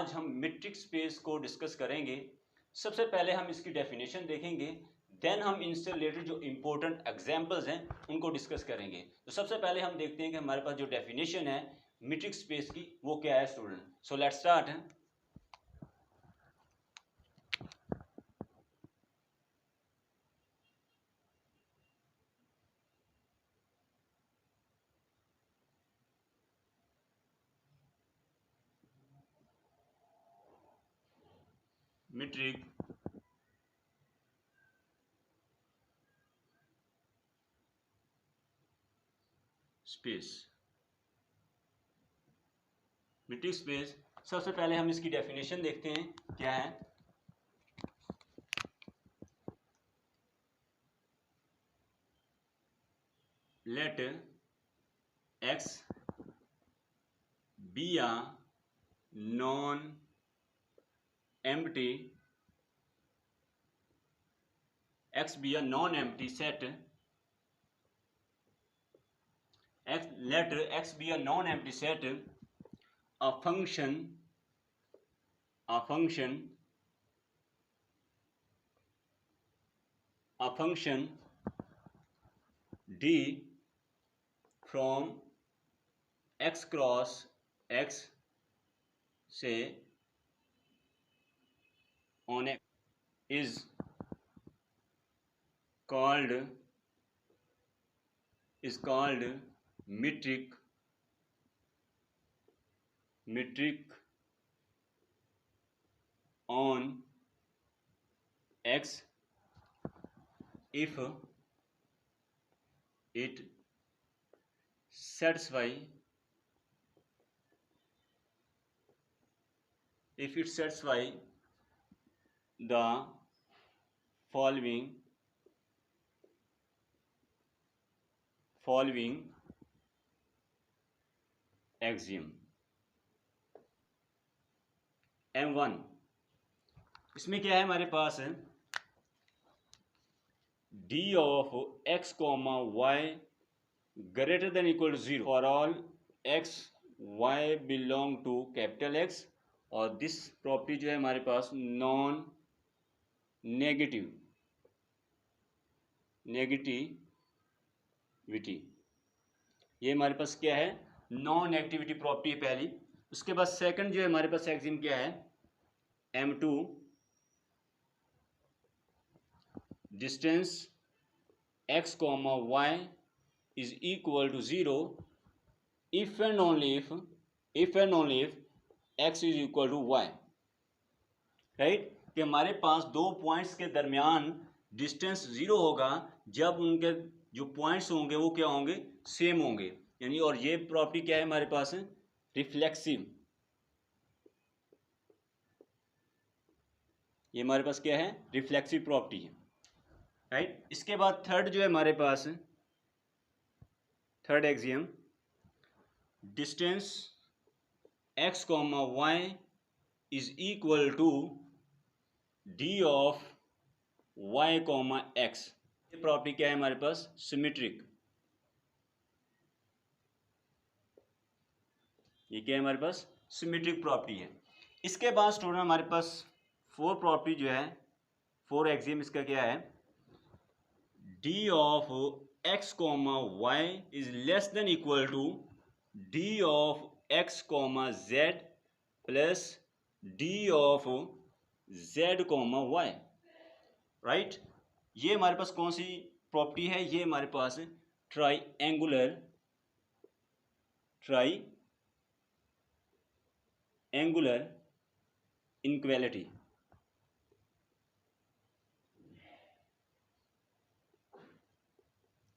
आज हम metric space को डिस्कस करेंगे। सबसे पहले हम इसकी डेफिनेशन देखेंगे, देन हम इनसे रिलेटेड जो इम्पोर्टेंट एग्जांपल्स हैं उनको डिस्कस करेंगे। तो सबसे पहले हम देखते हैं कि हमारे पास जो डेफिनेशन है मीट्रिक स्पेस की वो क्या है student. So let's start. Metric space, metric space, सबसे पहले हम इसकी डेफिनेशन देखते हैं क्या है। Let x be a non-empty set. Let x be a non-empty set. A function d from x cross x say on x is called metric on x if it satisfy the following axiom। M1 इसमें क्या है हमारे पास है, d of x comma y greater than equal to 0 for all x y belong to capital X, और this property जो है हमारे पास non negativity, ये हमारे पास क्या है, नॉन नेगेटिविटी प्रॉपर्टी है पहली। उसके बाद सेकंड जो है हमारे पास एक्सियम क्या है, M2 distance x comma y is equal to 0 if and only if x is equal to y। Right, कि हमारे पास दो पॉइंट्स के दरमियान डिस्टेंस 0 होगा जब उनके जो पॉइंट्स होंगे वो क्या होंगे, सेम होंगे। यानी और ये प्रॉपर्टी क्या है हमारे पास है, रिफ्लेक्सिव। ये हमारे पास क्या है, रिफ्लेक्सिव प्रॉपर्टी है। राइट, इसके बाद थर्ड जो है हमारे पास, third axiom, distance x comma y is equal to d of y comma x। ये प्रॉपर्टी क्या है हमारे पास, सिमेट्रिक। ये क्या है हमारे पास, सिमेट्रिक प्रॉपर्टी है। इसके बाद स्टूडेंट हमारे पास फोर प्रॉपर्टी जो है, फोर एक्सियम इसका क्या है, d of x comma y is less than equal to d of x comma z plus d of z comma y। Right, ये हमारे पास कौन सी प्रॉपर्टी है, ये हमारे पास ट्राइएंगुलर इनक्वलिटी।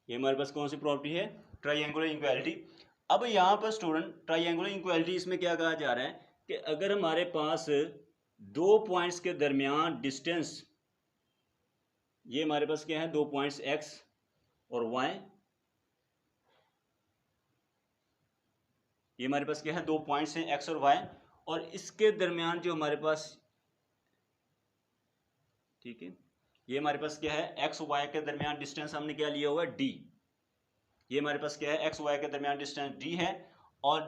ये हमारे पास कौन सी प्रॉपर्टी है, ट्राइएंगुलर इनक्वलिटी। अब यहाँ पर स्टूडेंट ट्राइएंगुलर इनक्वलिटी इसमें क्या कहा जा रहा है कि अगर हमारे पास दो पॉइंट्स के दरमियान डिस्टेंस, ये हमारे पास क्या है, दो पॉइंट्स x और y, ये हमारे पास क्या है, दो पॉइंट्स हैं x और y, और इसके दरमियान जो हमारे पास, ठीक है, ये हमारे पास क्या है, x y के दरमियान डिस्टेंस हमने क्या लिया हुआ है, d। ये हमारे पास क्या है, x y के दरमियान डिस्टेंस d है, और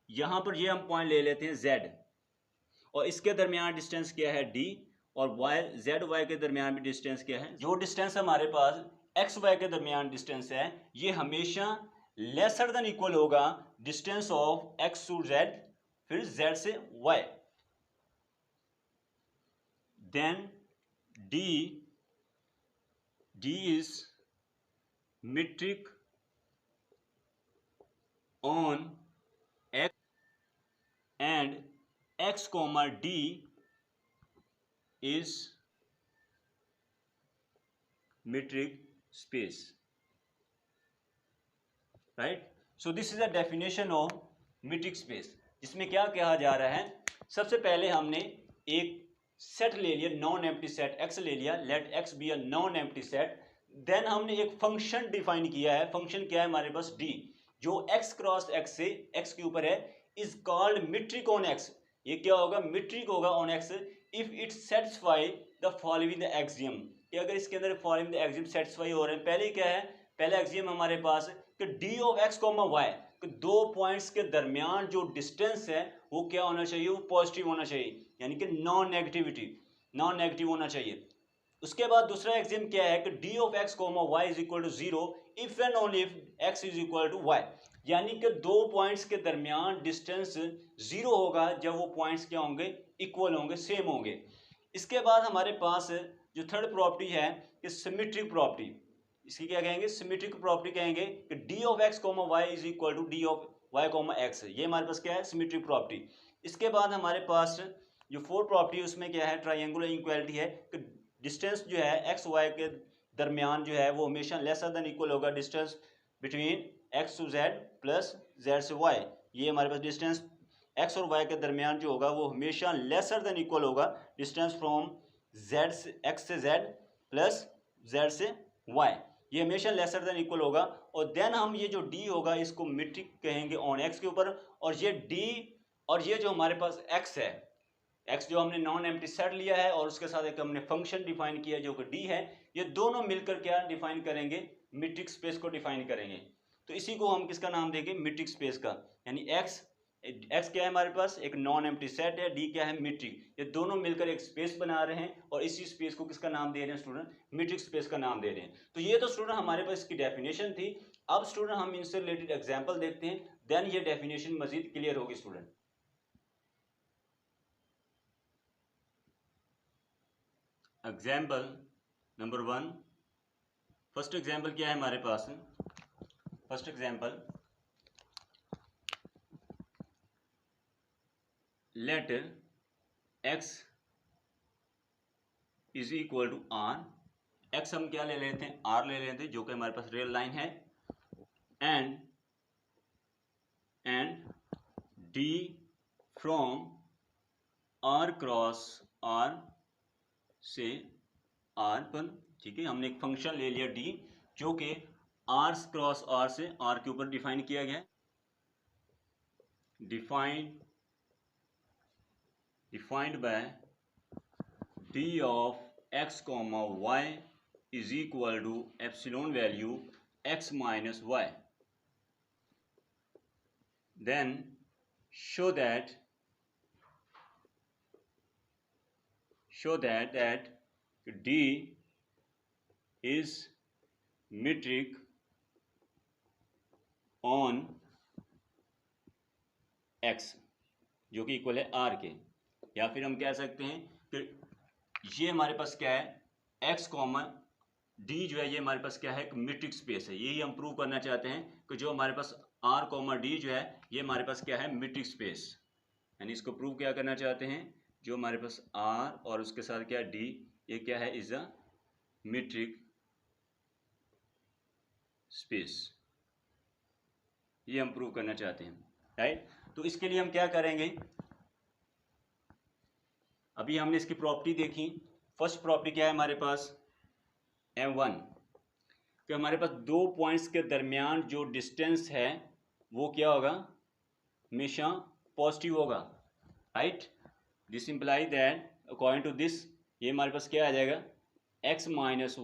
यहां पर ये हम पॉइंट ले लेते हैं z, और इसके दरमियान डिस्टेंस क्या है d, और y z y के दरमियान भी डिस्टेंस क्या है। जो डिस्टेंस हमारे पास x y के दरमियान डिस्टेंस है ये हमेशा लेसर देन इक्वल होगा distance of x to z फिर z से y। Then d is metric on x and x comma d is metric space, right? So this is the definition of metric space, जिसमें क्या कहा जा रहा है, सबसे पहले हमने एक सेट ले लिया, नॉन एम्प्टी सेट x ले लिया, let x be a non empty set. Then हमने एक फंक्शन डिफाइन किया है, फंक्शन क्या है हमारे पास d, जो x क्रॉस x से x के ऊपर है, is called metric on x। ये क्या होगा, मीट्रिक होगा on x if it satisfy the following the axiom, कि अगर इसके अंदर फॉलोइंग द एक्सियम सेटिस्फाई हो रहे हैं। पहले क्या है, पहला एक्सियम हमारे पास कि d of x comma y, कि दो पॉइंट्स के दरमियान जो डिस्टेंस है वो क्या होना चाहिए, वो पॉजिटिव होना चाहिए, यानी कि नॉन नेगेटिव होना चाहिए। उसके बाद दूसरा एक्सियम क्या है कि d of x comma y is equal to 0 if and only if x is equal to y, यानी कि दो पॉइंट्स के दरमियान डिस्टेंस 0 होगा जब वो पॉइंट्स क्या होंगे, इक्वल होंगे, सेम होंगे। इसके बाद हमारे पास जो थर्ड प्रॉपर्टी है कि सिमेट्रिक प्रॉपर्टी, इसकी क्या कहेंगे, सिमेट्रिक प्रॉपर्टी कहेंगे कि d of x comma y is equal to d of y comma x, ये हमारे पास क्या है, सिमेट्रिक प्रॉपर्टी। इसके बाद हमारे पास जो फोर्थ प्रॉपर्टी है उसमें क्या है, ट्रायंगुलर इक्वालिटी है कि डिस्टेंस जो है x y के दरमियान जो है वो हमेशा लेसर देन इक्वल होगा distance between x to z plus z से y। ये हमारे पास डिस्टेंस x और y के दरमियान जो होगा वो हमेशा लेसर देन इक्वल होगा डिस्टेंस फ्रॉम z से x से z प्लस z से y, ये हमेशा लेसर देन इक्वल होगा। और देन हम ये जो d होगा इसको मीट्रिक कहेंगे ऑन x के ऊपर, और ये d और ये जो हमारे पास x है, x जो हमने नॉन एम्प्टी सेट लिया है और उसके साथ एक हमने फंक्शन डिफाइन किया जो कि d है, ये दोनों मिलकर क्या डिफाइन करेंगे, मीट्रिक स्पेस को डिफाइन करेंगे। तो इसी को हम किसका नाम देंगे, मीट्रिक स्पेस का, यानी x क्या है हमारे पास, एक नॉन एम्प्टी सेट है, d क्या है, मीट्रिक, ये दोनों मिलकर एक स्पेस बना रहे हैं और इसी स्पेस को किसका नाम दे रहे हैं स्टूडेंट, मीट्रिक स्पेस का नाम दे रहे हैं। तो ये तो स्टूडेंट हमारे पास इसकी डेफिनेशन थी। अब स्टूडेंट हम इनसे रिलेटेड एग्जाम्पल देखते हैं, देन ये डेफिनेशन मजीद क्लियर होगी student. Example number 1, first example क्या है हमारे पास, first example, let x is equal to r, x हम क्या ले लेते हैं, r ले लेते हैं जो कि हमारे पास रियल लाइन है, and d from r cross r से r पर, ठीक है, हमने एक फंक्शन ले लिया d जो कि r क्रॉस r से r के ऊपर डिफाइन किया गया है, defined by d of x comma y is equal to epsilon value x minus y. Then show that d is metric on x जो कि इक्वल है r के, या फिर हम कह सकते हैं कि ये हमारे पास क्या है, x कॉमा d जो है ये हमारे पास क्या है, एक मीट्रिक स्पेस है। यही हम प्रूव करना चाहते हैं कि जो हमारे पास r कॉमा d जो है ये हमारे पास क्या है, मीट्रिक स्पेस, यानी इसको प्रूव क्या करना चाहते हैं, जो हमारे पास r और उसके साथ क्या d, ये क्या है, इज अ मीट्रिक स्पेस, ये हम प्रूव करना चाहते हैं, राइट। तो इसके लिए हम क्या करेंगे, अभी हमने इसकी प्रॉपर्टी देखी। फर्स्ट प्रॉपर्टी क्या है हमारे पास, M1, कि हमारे पास दो पॉइंट्स के दरमियान जो डिस्टेंस है वो क्या होगा, हमेशा पॉजिटिव होगा, right. This imply that according to this ये हमारे पास क्या आ जाएगा, x माइनस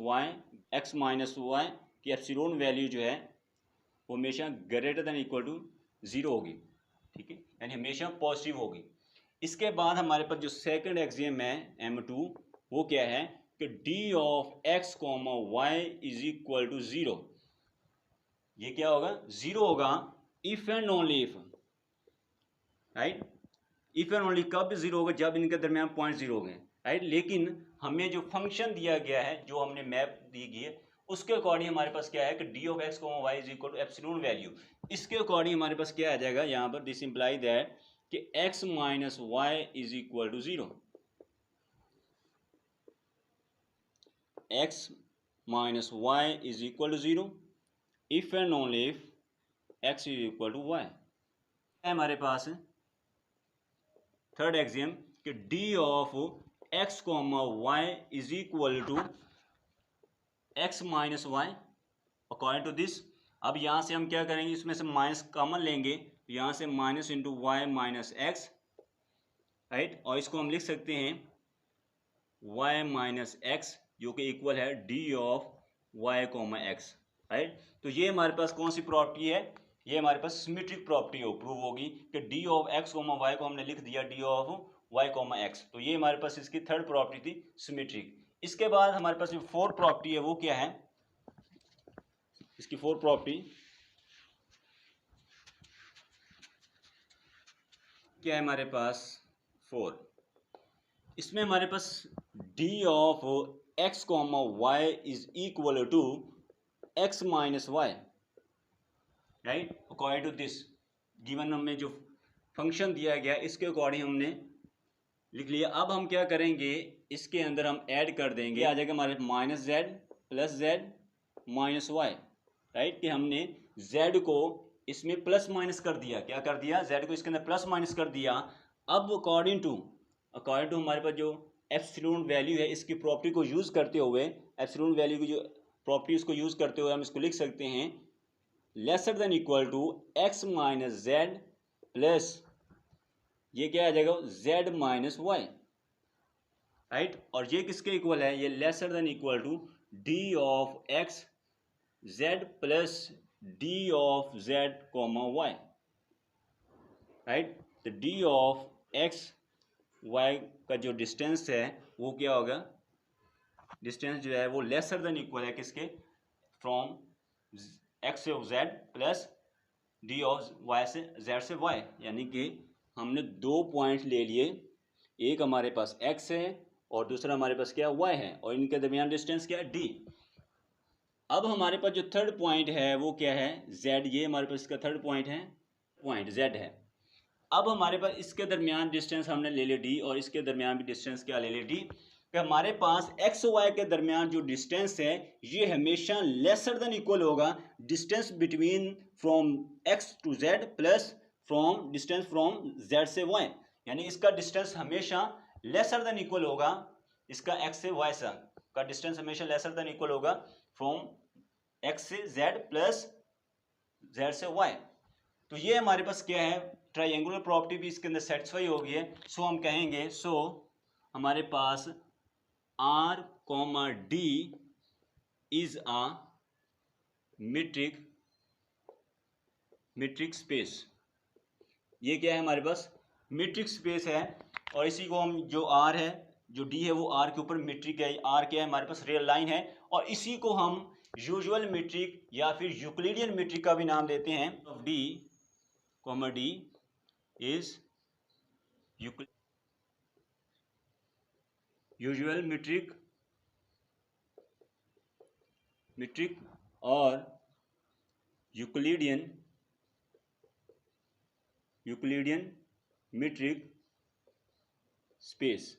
वाई की एप्सिलॉन वैल्यू जो है वो हमेशा ग्रेटर देन इक्वल टू 0 होगी, ठीक है, यानी हमेशा पॉजिटिव होगी। इसके बाद हमारे पास जो सेकंड एक्सियम है M2 वो क्या है कि d of x comma Y is equal to 0। ये क्या होगा? 0 होगा if and only if, right. If and only कब 0 होगा? जब इनके दरमियान पॉइंट 0 हो गए, राइट। लेकिन हमें जो फंक्शन दिया गया है, जो हमने मैप दी गई है, उसके अकॉर्डिंग हमारे पास क्या है कि d of x comma Y is equal to epsilon value. इसके अकॉर्डिंग हमारे पास क्या आ जाएगा यहाँ पर? दिस इंप्लाई दैट कि x minus Y is equal to 0। x minus Y is equal to 0 if and only if x is equal to Y. हमारे पास थर्ड एक्सियम कि d of x comma Y is equal to x minus Y according to this. अब यहाँ से हम क्या करेंगे? इसमें से माइनस कॉमन लेंगे, यहाँ से minus into Y minus X, right. और इसको हम लिख सकते हैं y माइनस एक्स जो कि इक्वल है d of y comma x, right. तो ये हमारे पास कौन सी प्रॉपर्टी है? ये हमारे पास सिमेट्रिक प्रॉपर्टी प्रूव होगी कि d of x comma y को हमने लिख दिया d of y comma x. तो ये हमारे पास इसकी थर्ड प्रॉपर्टी थी, सिमेट्रिक। इसके बाद हमारे पास जो फोर्थ प्रॉपर्टी है वो क्या है? इसकी फोर्थ प्रॉपर्टी क्या है हमारे पास? 4। इसमें हमारे पास d of x comma Y is equal to x minus Y, right. According to this given हमें जो फंक्शन दिया गया इसके अकॉर्डिंग हमने लिख लिया। अब हम क्या करेंगे? इसके अंदर हम ऐड कर देंगे, आ जाएगा हमारे minus Z plus Z minus Y, right. कि हमने z को इसमें प्लस माइनस कर दिया। क्या कर दिया? z को इसके अंदर प्लस माइनस कर दिया। अब अकॉर्डिंग टू हमारे पास जो एप्सिलॉन वैल्यू है, इसकी प्रॉपर्टी को यूज़ करते हुए, एप्सिलॉन वैल्यू की जो प्रॉपर्टी उसको यूज़ करते हुए हम इसको लिख सकते हैं lesser than equal to x minus Z plus ये क्या आ जाएगा? z minus Y, right. और ये किसके इक्वल है? ये lesser than equal to d of x z plus d of z comma Y, right. तो d ऑफ x y का जो डिस्टेंस है वो क्या होगा? डिस्टेंस जो है वो लेसर देन इक्वल है किसके? फ्रॉम x से z plus d of y से z से y। यानी कि हमने दो पॉइंट ले लिए, एक हमारे पास x है और दूसरा हमारे पास क्या y है, और इनके दरमियान डिस्टेंस क्या है? d। अब हमारे पास जो थर्ड पॉइंट है वो क्या है? z। ये हमारे पास इसका थर्ड पॉइंट है, पॉइंट z है। अब हमारे पास इसके दरमियान डिस्टेंस हमने ले लिया d और इसके दरमियान भी डिस्टेंस क्या ले लिया d। कि हमारे पास x y के दरमियान जो डिस्टेंस है ये हमेशा लेसर देन इक्वल होगा distance between from x to z plus from distance from z से y। यानी इसका डिस्टेंस हमेशा लेसर देन इक्वल होगा, इसका x से y से का डिस्टेंस हमेशा लेसर देन इक्वल होगा फ्रॉम x से z प्लस z से y। तो ये हमारे पास क्या है? ट्राइंगुलर प्रॉपर्टी भी इसके अंदर सेटिस्फाई हो गई है। सो हम कहेंगे हमारे पास R, D is a metric space. ये क्या है? हमारे पास मीट्रिक स्पेस है। और इसी को हम जो R है, जो D है, वो R के ऊपर मीट्रिक है। R क्या है? हमारे पास रियल लाइन है। और इसी को हम यूजुअल मीट्रिक या फिर यूक्लिडियन मीट्रिक का भी नाम देते हैं। D इज यूजुअल मीट्रिक और यूक्लिडियन मीट्रिक स्पेस,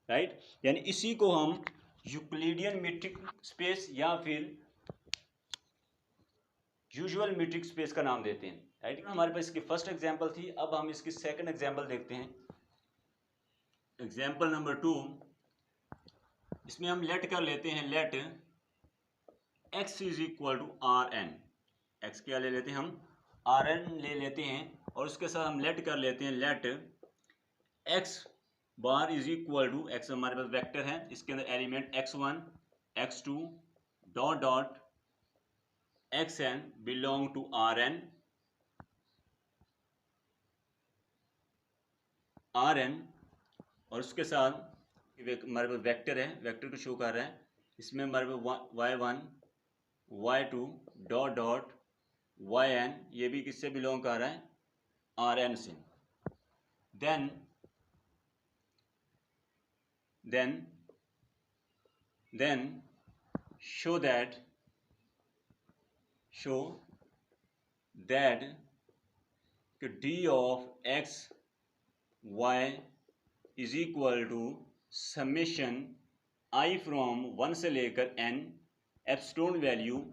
राइट। यानी इसी को हम यूक्लिडियन मीट्रिक स्पेस या फिर यूजुअल मीट्रिक स्पेस का नाम देते हैं, राइट। हमारे पास इसकी फर्स्ट एग्जांपल थी। अब हम इसकी सेकंड एग्जांपल देखते हैं। एग्जांपल नंबर 2, इसमें हम लेट कर लेते हैं, let x is equal to R N. X क्या ले लेते हैं? हम आर एन ले लेते हैं। और उसके साथ हम लेट कर लेते हैं, let x bar is equal to, x हमारे पास वेक्टर है, इसके अंदर element x1 x2 dot dot xn belong to Rn R N, और उसके साथ हमारे पास वेक्टर है, वेक्टर को शो कर रहा है। इसमें हमारे पास y1 y2 dot dot yn, ये भी किससे बिलोंग कर रहा है, आर एन से। then show that d of x y is equal to summation I from 1 से लेकर n epsilon value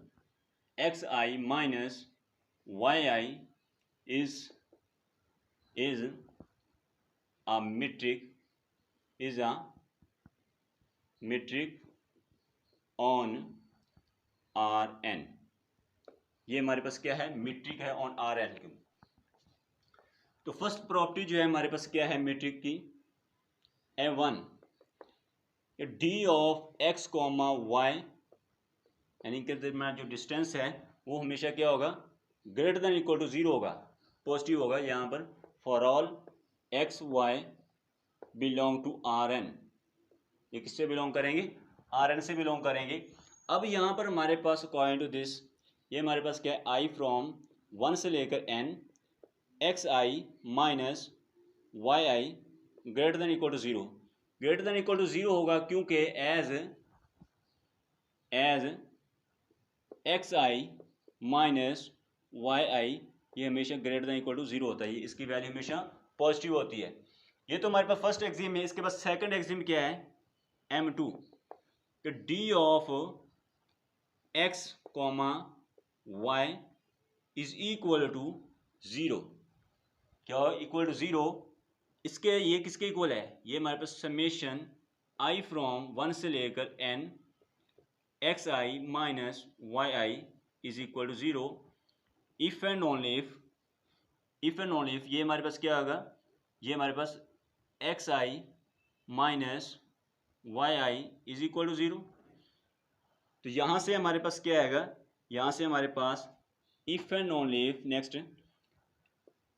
xi minus yi is a metric on Rn। ये हमारे पास क्या है, मीट्रिक है ऑन Rn की। तो फर्स्ट प्रॉपर्टी जो है हमारे पास क्या है मीट्रिक की, M1 d of x comma y, यानी कि दरमियान जो डिस्टेंस है वो हमेशा क्या होगा, ग्रेटर देन इक्वल टू 0 होगा, पॉजिटिव होगा यहाँ पर। For all X Y belong to Rn, ये किससे बिलोंग करेंगे, Rn से बिलोंग करेंगे। अब यहाँ पर हमारे पास अकॉर्डिंग टू दिस, ये हमारे पास क्या है, i फ्रॉम 1 से लेकर n xi minus yi greater than equal to 0, greater than equal to 0 होगा क्योंकि एज xi माइनस yi ये हमेशा ग्रेटर देन इक्वल टू 0 होता है, इसकी वैल्यू हमेशा पॉजिटिव होती है। ये तो हमारे पास फर्स्ट एक्सिम है। इसके बाद सेकंड एक्सिम क्या है, M2 कि d of x comma y is equal to 0, क्या इक्वल टू 0, इसके ये किसके इक्वल है, ये हमारे पास समेशन i फ्रॉम 1 से लेकर n xi minus yi is equal to 0 if and only if ये हमारे पास क्या होगा, ये हमारे पास xi minus yi is equal to 0। तो यहाँ से हमारे पास क्या आएगा, यहाँ से हमारे पास if and only if next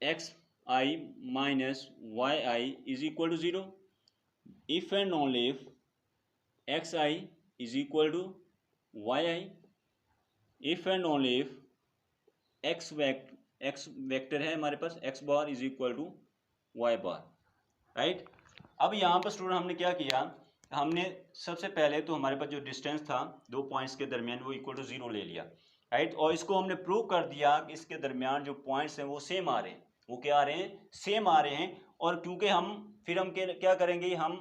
xi minus yi is equal to 0, if and only if xi is equal to yi, if and only if x vector है हमारे पास x bar is equal to y bar, right. अब यहाँ पर student हमने क्या किया, हमने सबसे पहले तो हमारे पास जो डिस्टेंस था दो पॉइंट्स के दरमियान वो इक्वल टू 0 ले लिया, राइट। और इसको हमने प्रूव कर दिया कि इसके दरमियान जो पॉइंट्स हैं वो सेम आ रहे हैं, वो क्या आ रहे हैं, सेम आ रहे हैं। और क्योंकि हम क्या करेंगे, हम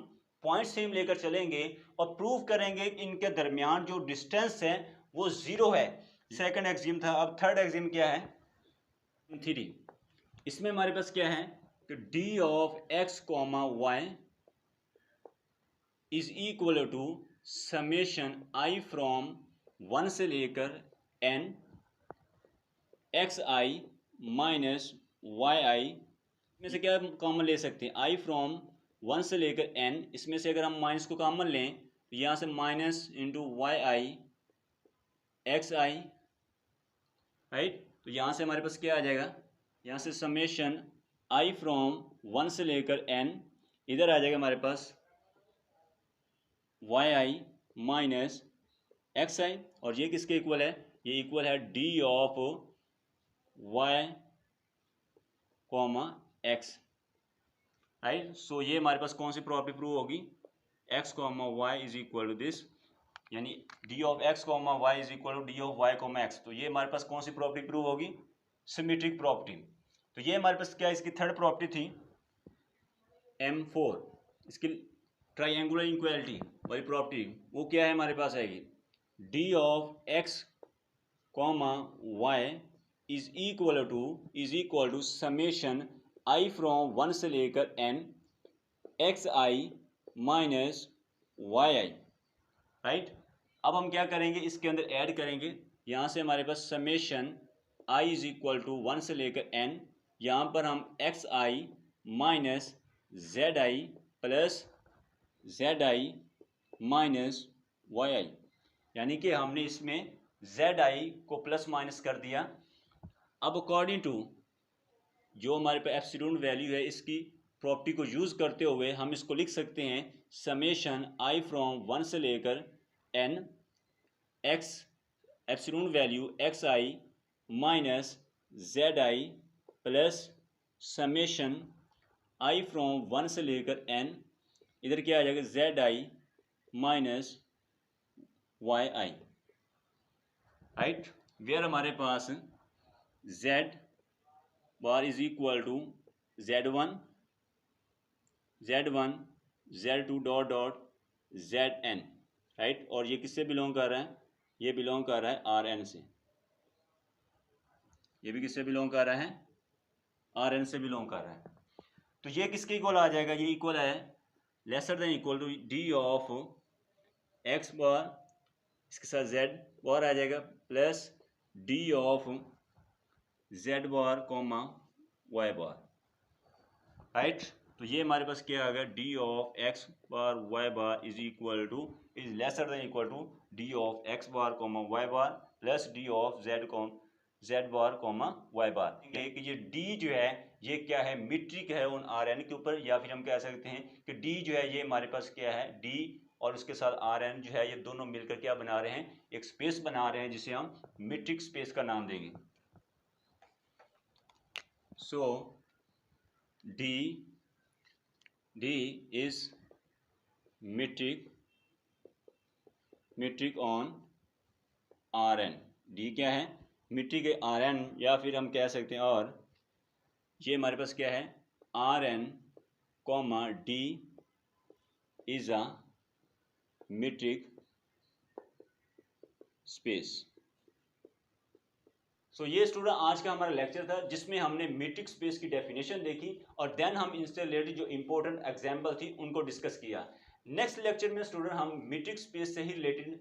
पॉइंट सेम लेकर चलेंगे और प्रूव करेंगे कि इनके दरमियान जो डिस्टेंस है वो 0 है। सेकंड एक्सिम था। अब थर्ड एक्सिम क्या है, 3। इसमें हमारे पास क्या है कि d of x comma Y is equal to summation i from 1 से लेकर n xi माइनस yi में से क्या कॉमन ले सकते हैं, i फ्रॉम 1 से लेकर n, इसमें से अगर हम माइनस को कॉमन लें तो यहाँ से minus into yi xi, right. तो यहाँ से हमारे पास क्या आ जाएगा, यहाँ से समेशन i फ्रॉम 1 से लेकर n, इधर आ जाएगा हमारे पास yi माइनस xi, और ये किसके इक्वल है, ये इक्वल है d of y comma x, right. So ये हमारे पास कौन सी प्रॉपर्टी प्रूव होगी, x comma y is equal to this, यानी d of x comma y is equal to d of y comma x। तो ये हमारे पास कौन सी प्रॉपर्टी प्रूव होगी, सिमेट्रिक प्रॉपर्टी। तो ये हमारे पास क्या, इसकी थर्ड प्रॉपर्टी थी M4, इसकी ट्राइंगुलर इक्वालिटी वाली प्रॉपर्टी, वो क्या है हमारे पास आएगी, d of x comma y is equal to summation i from 1 से लेकर n xi minus yi, right. अब हम क्या करेंगे, इसके अंदर ऐड करेंगे, यहाँ से हमारे पास summation i is equal to 1 से लेकर n, यहाँ पर हम xi minus zi plus zi minus yi, यानी कि हमने इसमें zi को प्लस माइनस कर दिया। अब अकॉर्डिंग टू जो हमारे पास एब्सोल्यूट वैल्यू है इसकी प्रॉपर्टी को यूज़ करते हुए हम इसको लिख सकते हैं समेशन आई फ्रॉम 1 से लेकर n x epsilon value X I minus Z I plus summation I from 1 से लेकर n, इधर क्या आ जाएगा Z I minus Y I, right, where हमारे पास Z bar is equal to z1 z2 dot dot zn, right, और ये किससे बिलोंग कर रहा है, ये बिलोंग कर रहा है Rn से, ये भी किससे बिलोंग कर रहा है, Rn से बिलोंग कर रहा है। तो ये किसके इक्वल आ जाएगा, ये इक्वल है lesser than equal to D of X bar, इसके साथ जेड बार आ जाएगा, plus D of Z bar comma Y bar, right. तो ये हमारे पास क्या आ गया, D of X bar Y bar is equal to is lesser than equal to D of X bar comma Y bar plus D of Z bar comma Y bar. ये D जो है ये क्या है, मीट्रिक है उन are N के ऊपर, या फिर हम कह सकते हैं कि डी जो है ये हमारे पास क्या है, डी और उसके साथ आर एन जो है ये दोनों मिलकर क्या बना रहे हैं, एक स्पेस बना रहे हैं जिसे हम मीट्रिक स्पेस का नाम देंगे। So D is metric on R N, D क्या है, मीट्रिक है आर एन, या फिर हम कह सकते हैं, और ये हमारे पास क्या है, R N comma D is a metric space. So ये स्टूडेंट आज का हमारा लेक्चर था जिसमें हमने मीट्रिक स्पेस की डेफिनेशन देखी और देन हम इनसे रिलेटेड जो इंपॉर्टेंट एग्जांपल थी उनको डिस्कस किया। नेक्स्ट लेक्चर में स्टूडेंट हम मीट्रिक स्पेस से ही रिलेटेड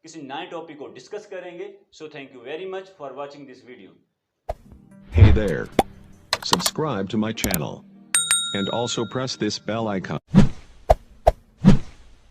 किसी नए टॉपिक को डिस्कस करेंगे। So thank you very much for watching this video. Hey there. Subscribe to my channel. And also press this bell icon.